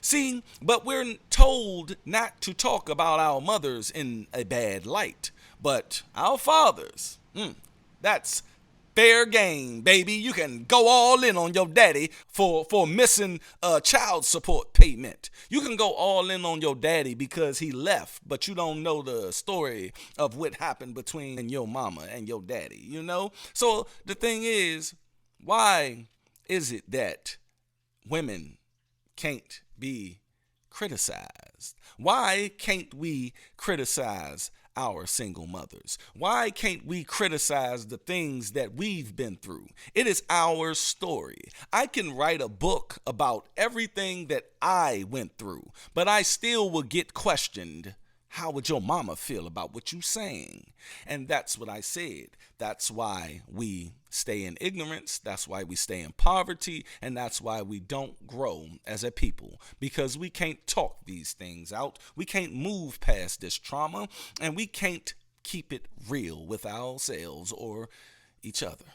See, but we're told not to talk about our mothers in a bad light, but our fathers, that's fair game, baby. You can go all in on your daddy for missing child support payment. You can go all in on your daddy because he left, but you don't know the story of what happened between your mama and your daddy, you know? So the thing is, why is it that women can't be criticized? Why can't we criticize our single mothers? Why can't we criticize the things that we've been through? It is our story. I can write a book about everything that I went through, but I still will get questioned. How would your mama feel about what you saying? And that's what I said. That's why we stay in ignorance. That's why we stay in poverty. And that's why we don't grow as a people. Because we can't talk these things out. We can't move past this trauma. And we can't keep it real with ourselves or each other.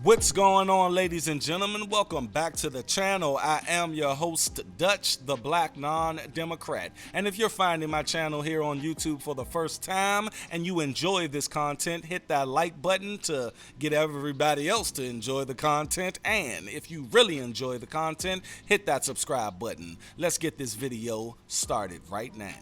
What's going on, ladies and gentlemen? Welcome back to the channel. I am your host, Dutch, the Black Non-Democrat. And if you're finding my channel here on YouTube for the first time and you enjoy this content, hit that like button to get everybody else to enjoy the content. And if you really enjoy the content, hit that subscribe button. Let's get this video started right now.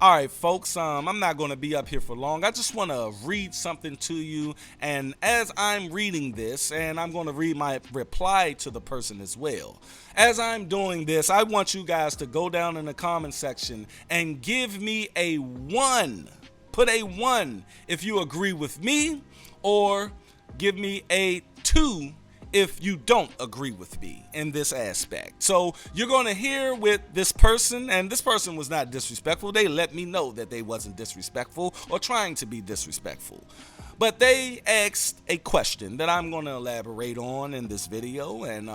All right, folks, I'm not going to be up here for long. I just want to read something to you. And as I'm reading this, and I'm going to read my reply to the person as well. As I'm doing this, I want you guys to go down in the comment section and give me a 1. Put a 1 if you agree with me, or give me a 2 if you don't agree with me in this aspect. So you're going to hear with this person, and this person was not disrespectful. They let me know that they wasn't disrespectful or trying to be disrespectful. But they asked a question that I'm going to elaborate on in this video, and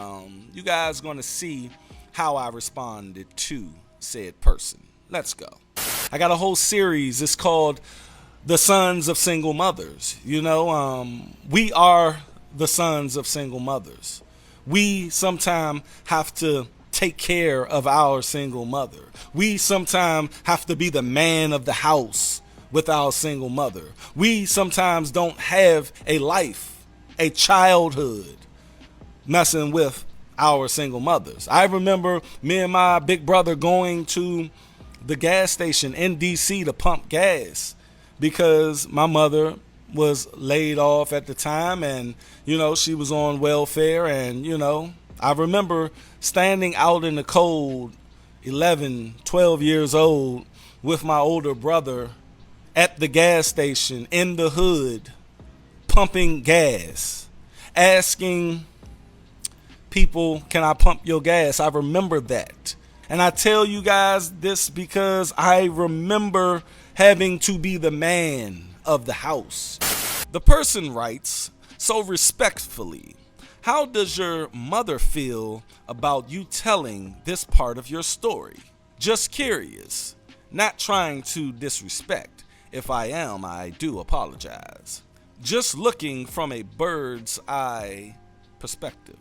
you guys going to see how I responded to said person. Let's go. I got a whole series. It's called The Sons of Single Mothers. You know, we are the sons of single mothers. We sometimes have to take care of our single mother. We sometimes have to be the man of the house with our single mother. We sometimes don't have a life, a childhood messing with our single mothers. I remember me and my big brother going to the gas station in DC to pump gas because my mother was laid off at the time, and you know, she was on welfare. And you know, I remember standing out in the cold, 11, 12 years old, with my older brother at the gas station in the hood, pumping gas, asking people, can I pump your gas? I remember that. And I tell you guys this because I remember having to be the man of the house. The person writes, so respectfully, how does your mother feel about you telling this part of your story? Just curious, not trying to disrespect. If I am, I do apologize. Just looking from a bird's eye perspective.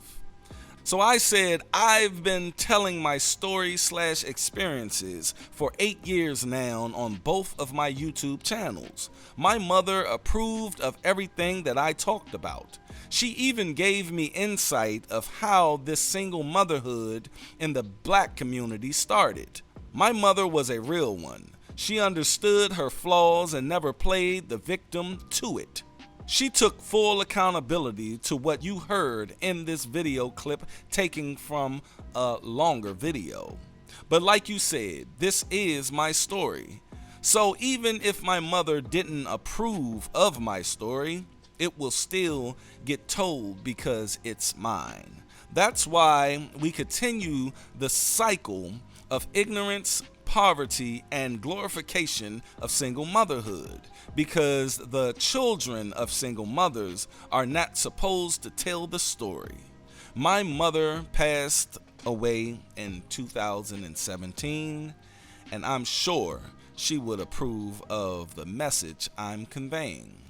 So I said, I've been telling my story/experiences for 8 years now on both of my YouTube channels. My mother approved of everything that I talked about. She even gave me insight of how this single motherhood in the black community started. My mother was a real one. She understood her flaws and never played the victim to it. She took full accountability to what you heard in this video clip taken from a longer video. But like you said, this is my story. So even if my mother didn't approve of my story, it will still get told because it's mine. That's why we continue the cycle of ignorance, poverty, and glorification of single motherhood, because the children of single mothers are not supposed to tell the story. My mother passed away in 2017, and I'm sure she would approve of the message I'm conveying.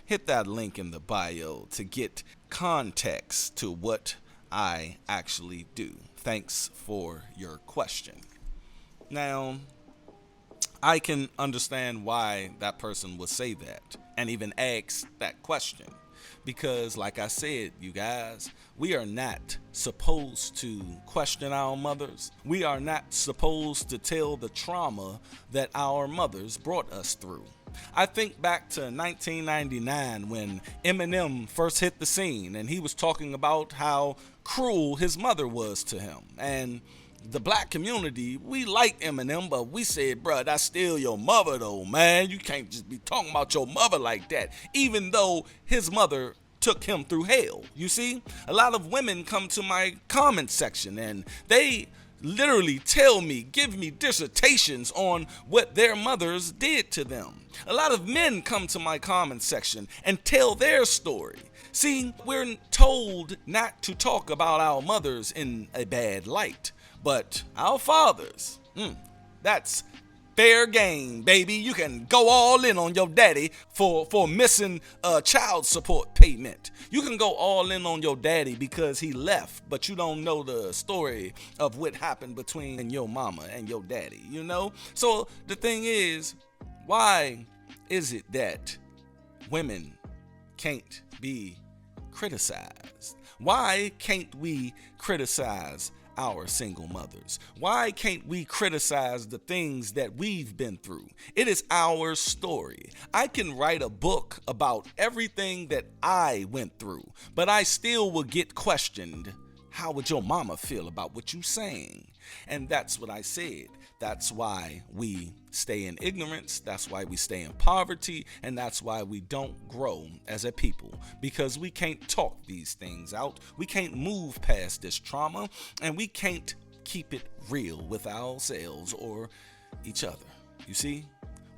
hit that link in the bio to get context to what I actually do. Thanks for your question. Now, I can understand why that person would say that and even ask that question. Because, like I said, you guys, we are not supposed to question our mothers. We are not supposed to tell the trauma that our mothers brought us through. I think back to 1999 when Eminem first hit the scene and he was talking about how cruel his mother was to him. And the black community, we like Eminem, but we said, bruh, that's still your mother though, man. You can't just be talking about your mother like that, even though his mother took him through hell. You see, a lot of women come to my comment section and they literally tell me, give me dissertations on what their mothers did to them. A lot of men come to my comment section and tell their story. See, we're told not to talk about our mothers in a bad light, but our fathers, that's fair game, baby. You can go all in on your daddy for missing child support payment. You can go all in on your daddy because he left, but you don't know the story of what happened between your mama and your daddy, you know? So the thing is, why is it that women can't be criticized? Why can't we criticize our single mothers? Why can't we criticize the things that we've been through? It is our story. I can write a book about everything that I went through, but I still will get questioned. How would your mama feel about what you saying? And that's what I said. That's why we stay in ignorance. That's why we stay in poverty. And that's why we don't grow as a people, because we can't talk these things out. We can't move past this trauma, and we can't keep it real with ourselves or each other. You see,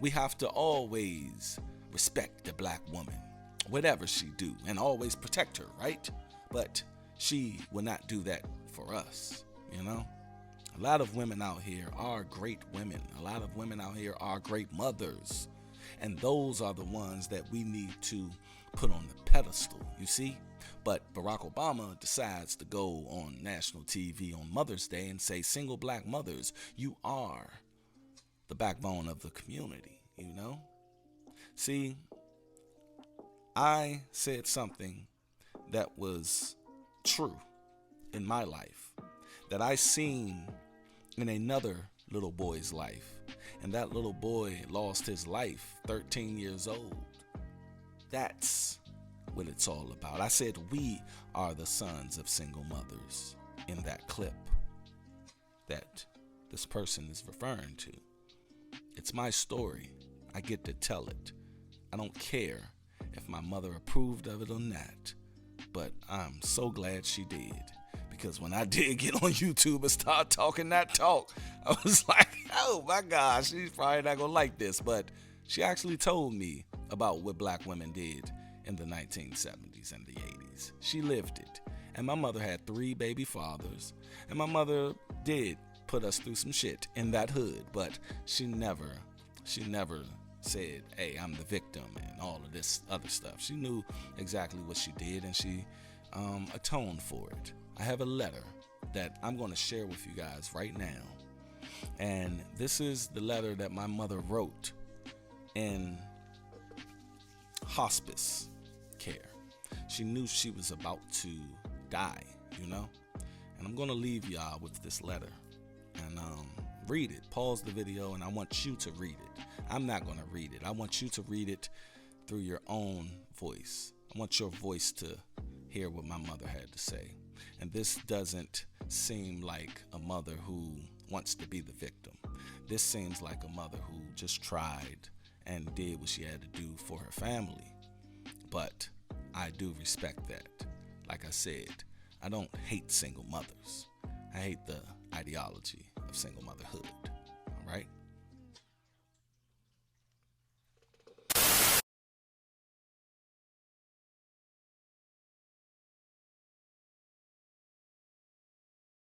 we have to always respect the black woman, whatever she do, and always protect her, right? But she will not do that for us, you know? A lot of women out here are great women. A lot of women out here are great mothers. And those are the ones that we need to put on the pedestal, you see? But Barack Obama decides to go on national TV on Mother's Day and say, single black mothers, you are the backbone of the community, you know? See, I said something that was true in my life, that I seen in another little boy's life. And that little boy lost his life 13 years old. That's what it's all about. I said we are the sons of single mothers in that clip that this person is referring to. It's my story. I get to tell it. I don't care if my mother approved of it or not, but I'm so glad she did. Because when I did get on YouTube and start talking that talk, I was like, oh my gosh, she's probably not gonna like this. But she actually told me about what black women did in the 1970s and the 80s. She lived it. And my mother had 3 baby fathers. And my mother did put us through some shit in that hood. But she never said, hey, I'm the victim and all of this other stuff. She knew exactly what she did, and she atoned for it. I have a letter that I'm going to share with you guys right now. And this is the letter that my mother wrote in hospice care. She knew she was about to die, you know? And I'm going to leave y'all with this letter. And read it. Pause the video, and I want you to read it. I'm not going to read it. I want you to read it through your own voice. I want your voice to hear what my mother had to say. And this doesn't seem like a mother who wants to be the victim. This seems like a mother who just tried and did what she had to do for her family. But I do respect that. Like I said, I don't hate single mothers. I hate the ideology of single motherhood.